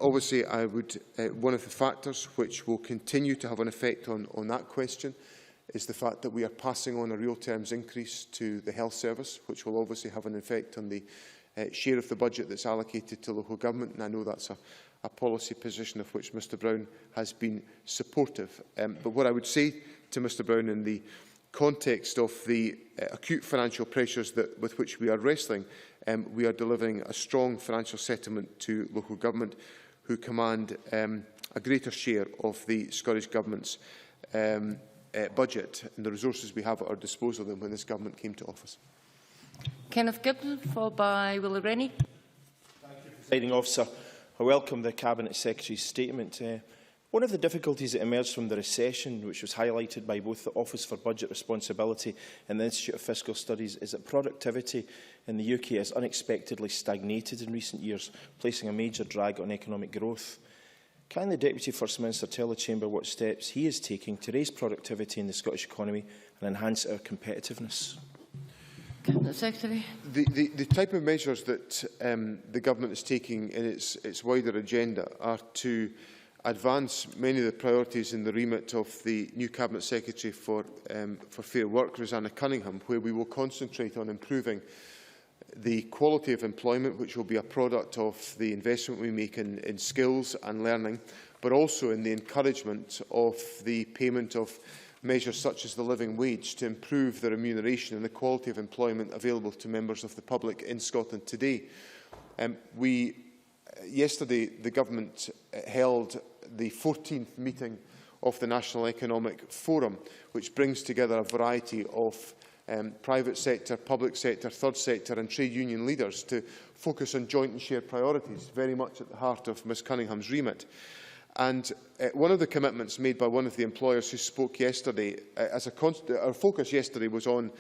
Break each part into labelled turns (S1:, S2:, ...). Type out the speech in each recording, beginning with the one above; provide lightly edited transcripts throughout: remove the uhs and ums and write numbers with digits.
S1: obviously, I would one of the factors which will continue to have an effect on that question is the fact that we are passing on a real terms increase to the health service, which will obviously have an effect on the share of the budget that's allocated to local government, and I know that's a policy position of which Mr Brown has been supportive. But what I would say to Mr Brown in the context of the acute financial pressures with which we are wrestling, we are delivering a strong financial settlement to local government who command a greater share of the Scottish Government's budget and the resources we have at our disposal than when this government came to office.
S2: Kenneth Gibbon, followed by Willie Rennie.
S3: Thank you, Presiding Officer. I welcome the Cabinet Secretary's statement. One of the difficulties that emerged from the recession, which was highlighted by both the Office for Budget Responsibility and the Institute of Fiscal Studies, is that productivity in the UK has unexpectedly stagnated in recent years, placing a major drag on economic growth. Can the Deputy First Minister tell the Chamber what steps he is taking to raise productivity in the Scottish economy and enhance our competitiveness?
S2: Cabinet Secretary.
S1: The type of measures that the Government is taking in its wider agenda are to advance many of the priorities in the remit of the new Cabinet Secretary for Fair Work, Rosanna Cunningham, where we will concentrate on improving the quality of employment, which will be a product of the investment we make in skills and learning, but also in the encouragement of the payment of measures such as the living wage to improve the remuneration and the quality of employment available to members of the public in Scotland today. Yesterday, the Government held the 14th meeting of the National Economic Forum, which brings together a variety of private sector, public sector, third sector and trade union leaders to focus on joint and shared priorities, very much at the heart of Ms Cunningham's remit. And one of the commitments made by one of the employers who spoke yesterday, our focus yesterday was on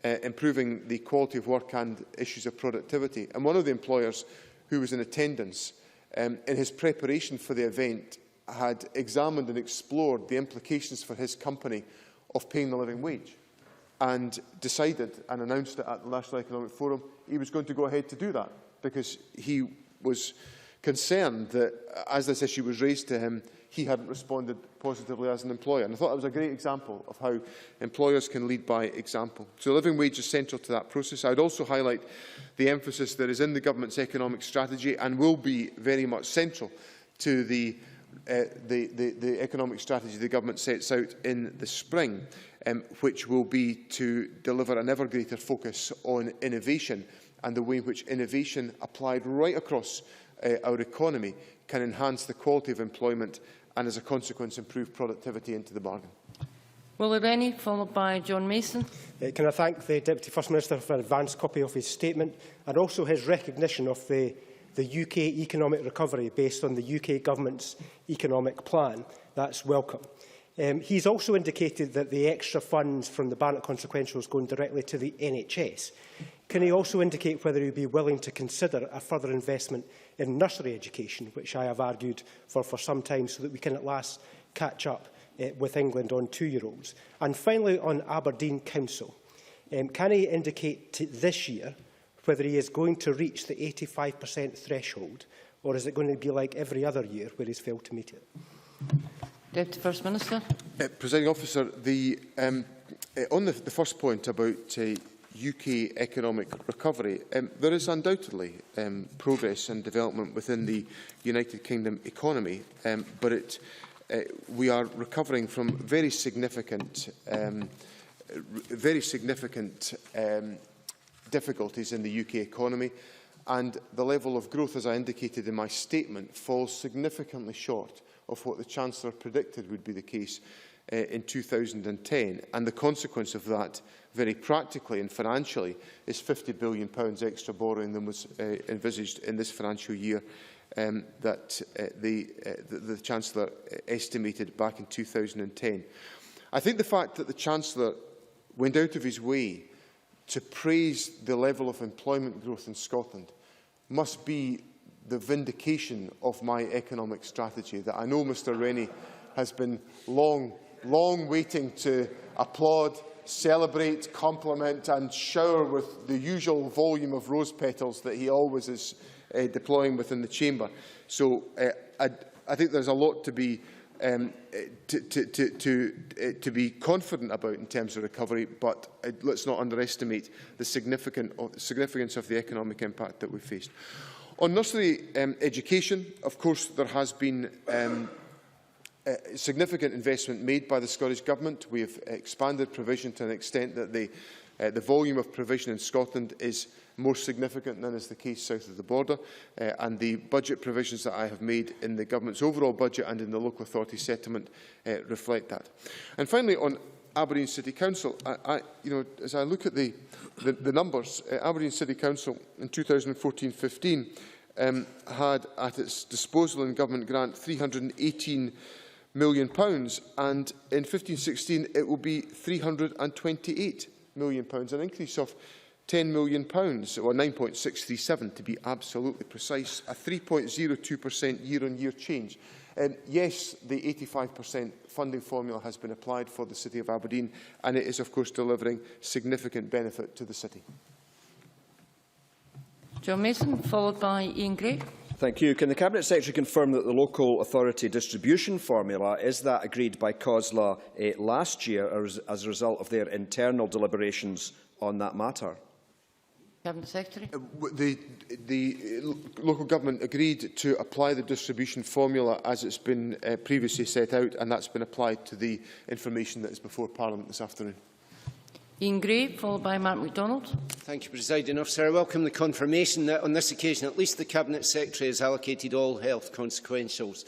S1: improving the quality of work and issues of productivity. And one of the employers who was in attendance in his preparation for the event had examined and explored the implications for his company of paying the living wage and decided and announced it at the National Economic Forum he was going to go ahead to do that because he was concerned that as this issue was raised to him, he hadn't responded positively as an employer. And I thought that was a great example of how employers can lead by example. So the living wage is central to that process. I would also highlight the emphasis that is in the Government's economic strategy and will be very much central to the economic strategy the Government sets out in the spring, which will be to deliver an ever greater focus on innovation and the way in which innovation applied right across our economy can enhance the quality of employment and, as a consequence, improve productivity into the bargain.
S2: Willie Rennie, followed by John Mason.
S4: Can I thank the Deputy First Minister for an advance copy of his statement and also his recognition of the UK economic recovery based on the UK Government's economic plan. That's welcome. He's also indicated that the extra funds from the Barnett consequential is going directly to the NHS. Can he also indicate whether he would be willing to consider a further investment in nursery education, which I have argued for some time, so that we can at last catch up with England on 2-year-olds? And finally, on Aberdeen Council, can he indicate this year whether he is going to reach the 85% threshold, or is it going to be like every other year where he's failed to meet it?
S2: Deputy First Minister.
S1: Presiding Officer, on the first point about UK economic recovery, there is undoubtedly progress and development within the United Kingdom economy, but we are recovering from very significant difficulties in the UK economy, and the level of growth, as I indicated in my statement, falls significantly short of what the Chancellor predicted would be the case in 2010. And the consequence of that, very practically and financially, is £50 billion extra borrowing than was envisaged in this financial year that the Chancellor estimated back in 2010. I think the fact that the Chancellor went out of his way to praise the level of employment growth in Scotland must be the vindication of my economic strategy that I know Mr Rennie has been long waiting to applaud, celebrate, compliment and shower with the usual volume of rose petals that he always is deploying within the chamber. So I think there's a lot to be to be confident about in terms of recovery, but let's not underestimate the significance of the economic impact that we've faced. On nursery education, of course, there has been significant investment made by the Scottish Government. We have expanded provision to an extent that the volume of provision in Scotland is more significant than is the case south of the border, and the budget provisions that I have made in the Government's overall budget and in the local authority settlement reflect that. And finally, on Aberdeen City Council, as I look at the numbers, Aberdeen City Council in 2014-15 had at its disposal in government grant £318 million, and in 15-16 it will be £328 million, an increase of £10 million, or 9.637 to be absolutely precise, a 3.02% year-on-year change. Yes, the 85% funding formula has been applied for the City of Aberdeen, and it is, of course, delivering significant benefit to the City.
S2: John Mason, followed by Ian Gray.
S5: Thank you. Can the Cabinet Secretary confirm that the local authority distribution formula is that agreed by COSLA last year as a result of their internal deliberations on that matter?
S2: Cabinet Secretary.
S1: The local government agreed to apply the distribution formula as it's been previously set out, and that's been applied to the information that is before Parliament this afternoon.
S2: Ian Gray, followed by Mark MacDonald.
S6: Thank you, Presiding Officer. I welcome the confirmation that on this occasion at least the Cabinet Secretary has allocated all health consequentials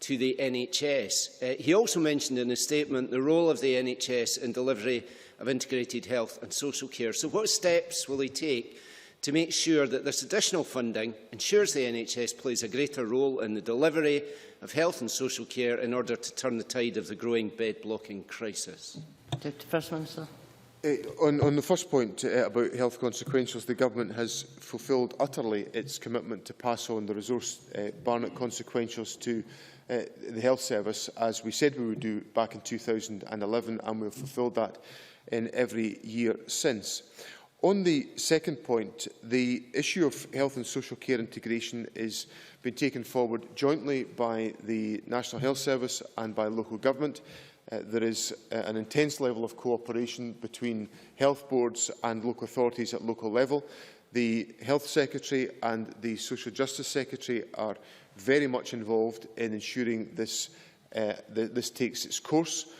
S6: to the NHS. He also mentioned in his statement the role of the NHS in delivery of integrated health and social care. So what steps will he take to make sure that this additional funding ensures the NHS plays a greater role in the delivery of health and social care in order to turn the tide of the growing bed-blocking crisis?
S2: Deputy First Minister.
S1: On the first point about health consequentials, the Government has fulfilled utterly its commitment to pass on the resource Barnett consequentials to the Health Service, as we said we would do back in 2011, and we have fulfilled that in every year since. On the second point, the issue of health and social care integration is being taken forward jointly by the National Health Service and by local government. There is an intense level of cooperation between health boards and local authorities at local level. The Health Secretary and the Social Justice Secretary are very much involved in ensuring this takes its course.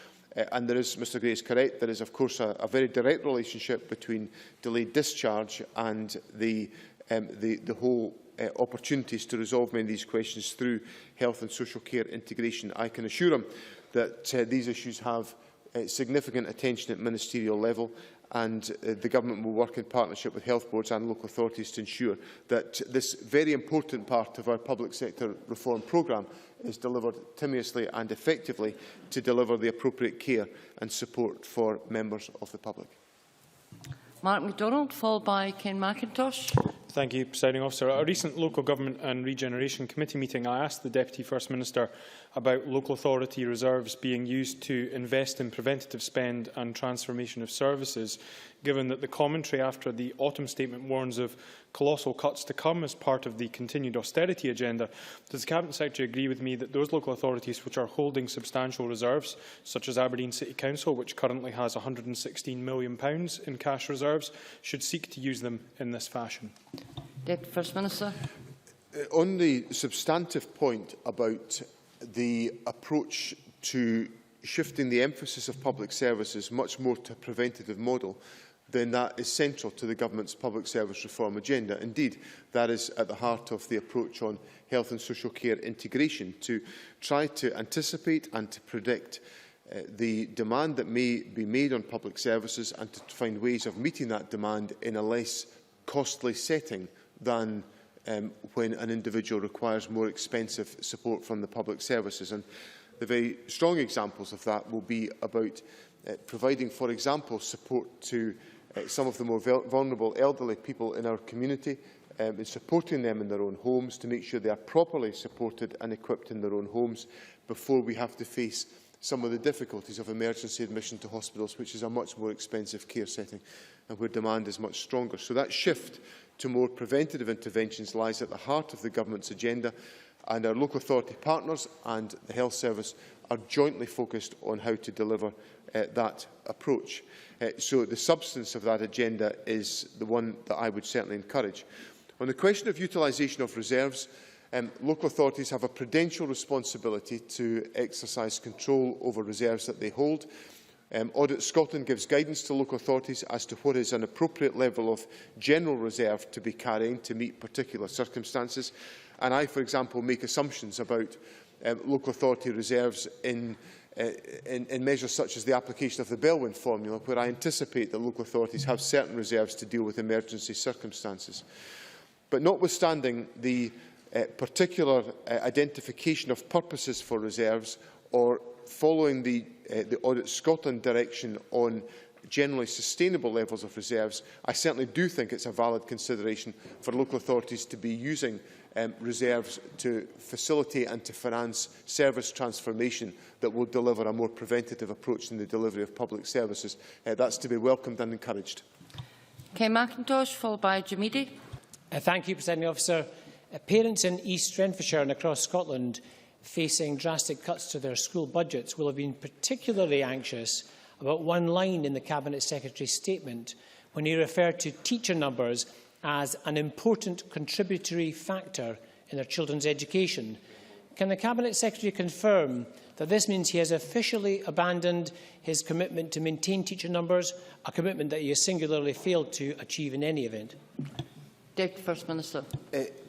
S1: And there is, Mr Gray is correct, there is of course a very direct relationship between delayed discharge and the whole opportunities to resolve many of these questions through health and social care integration. I can assure him that these issues have significant attention at ministerial level, and the Government will work in partnership with health boards and local authorities to ensure that this very important part of our public sector reform programme is delivered timeously and effectively to deliver the appropriate care and support for members of the public.
S2: Mark MacDonald, followed by Ken McIntosh.
S7: Thank you, Presiding Officer. At a recent Local Government and Regeneration Committee meeting, I asked the Deputy First Minister about local authority reserves being used to invest in preventative spend and transformation of services, given that the commentary after the autumn statement warns of colossal cuts to come as part of the continued austerity agenda. Does the Cabinet Secretary agree with me that those local authorities which are holding substantial reserves, such as Aberdeen City Council, which currently has £116 million in cash reserves, should seek to use them in this fashion?
S2: Deputy First Minister.
S1: On the substantive point about the approach to shifting the emphasis of public services much more to a preventative model, then that is central to the Government's public service reform agenda. Indeed, that is at the heart of the approach on health and social care integration, to try to anticipate and to predict the demand that may be made on public services and to find ways of meeting that demand in a less costly setting than when an individual requires more expensive support from the public services. And the very strong examples of that will be about providing, for example, support to some of the more vulnerable elderly people in our community, in supporting them in their own homes to make sure they are properly supported and equipped in their own homes before we have to face some of the difficulties of emergency admission to hospitals, which is a much more expensive care setting and where demand is much stronger. So that shift to more preventative interventions lies at the heart of the Government's agenda, and our local authority partners and the Health Service are jointly focused on how to deliver that approach. So the substance of that agenda is the one that I would certainly encourage. On the question of utilisation of reserves, local authorities have a prudential responsibility to exercise control over reserves that they hold. Audit Scotland gives guidance to local authorities as to what is an appropriate level of general reserve to be carrying to meet particular circumstances. And I, for example, make assumptions about local authority reserves in measures such as the application of the Bellwin formula, where I anticipate that local authorities have certain reserves to deal with emergency circumstances. But notwithstanding the particular identification of purposes for reserves, or following the Audit Scotland direction on generally sustainable levels of reserves, I certainly do think it's a valid consideration for local authorities to be using reserves to facilitate and to finance service transformation that will deliver a more preventative approach in the delivery of public services. That's to be welcomed and encouraged.
S2: Kay McIntosh, followed by Jamidi.
S8: Thank you, Presiding Officer. Parents in East Renfrewshire and across Scotland facing drastic cuts to their school budgets will have been particularly anxious about one line in the Cabinet Secretary's statement when he referred to teacher numbers as an important contributory factor in their children's education. Can the Cabinet Secretary confirm that this means he has officially abandoned his commitment to maintain teacher numbers, a commitment that he has singularly failed to achieve in any event?
S2: Deputy First Minister.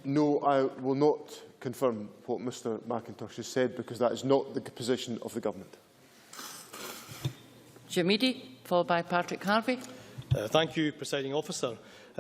S1: No, I will not confirm what Mr McIntosh has said, because that is not the position of the Government.
S2: Jamidi, followed by Patrick Harvey.
S9: Thank you, Presiding Officer.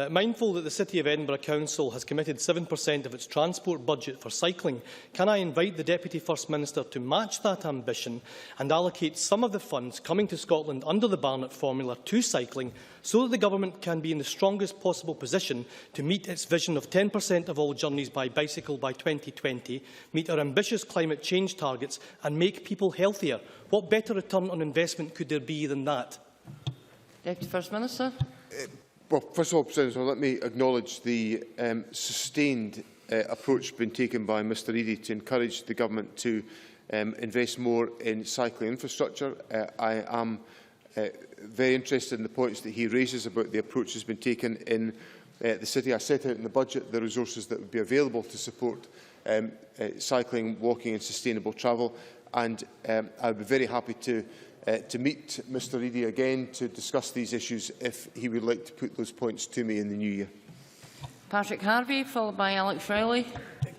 S9: Mindful that the City of Edinburgh Council has committed 7% of its transport budget for cycling, can I invite the Deputy First Minister to match that ambition and allocate some of the funds coming to Scotland under the Barnett formula to cycling, so that the Government can be in the strongest possible position to meet its vision of 10% of all journeys by bicycle by 2020, meet our ambitious climate change targets and make people healthier? What better return on investment could there be than that?
S2: Deputy First Minister.
S1: Well, first of all, President, let me acknowledge the sustained approach being taken by Mr Eadie to encourage the Government to invest more in cycling infrastructure. I am very interested in the points that he raises about the approach that has been taken in the City. I set out in the budget the resources that would be available to support cycling, walking and sustainable travel, and I would be very happy to meet Mr Eadie again to discuss these issues if he would like to put those points to me in the new year.
S2: Patrick Harvey, followed by Alex Rowley.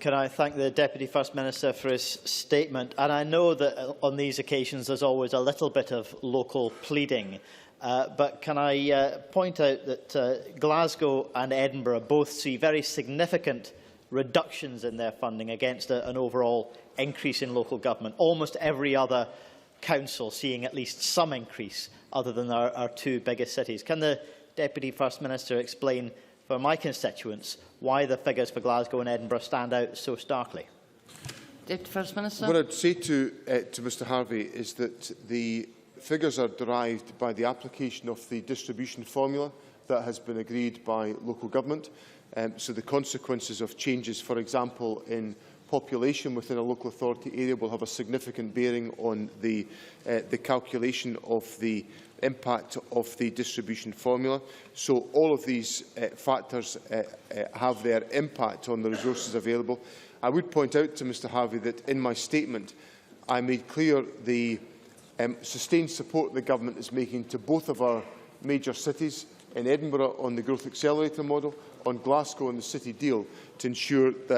S10: Can I thank the Deputy First Minister for his statement? And I know that on these occasions there's always a little bit of local pleading. But can I point out that Glasgow and Edinburgh both see very significant reductions in their funding against an overall increase in local government. Almost every other council seeing at least some increase other than our two biggest cities. Can the Deputy First Minister explain for my constituents why the figures for Glasgow and Edinburgh stand out so starkly?
S2: Deputy First Minister.
S1: What I'd say to Mr Harvey is that the figures are derived by the application of the distribution formula that has been agreed by local government. So the consequences of changes, for example, in population within a local authority area will have a significant bearing on the calculation of the impact of the distribution formula. So all of these factors have their impact on the resources available. I would point out to Mr Harvey that in my statement I made clear the sustained support the Government is making to both of our major cities, in Edinburgh on the Growth Accelerator model, on Glasgow on the City Deal, to ensure that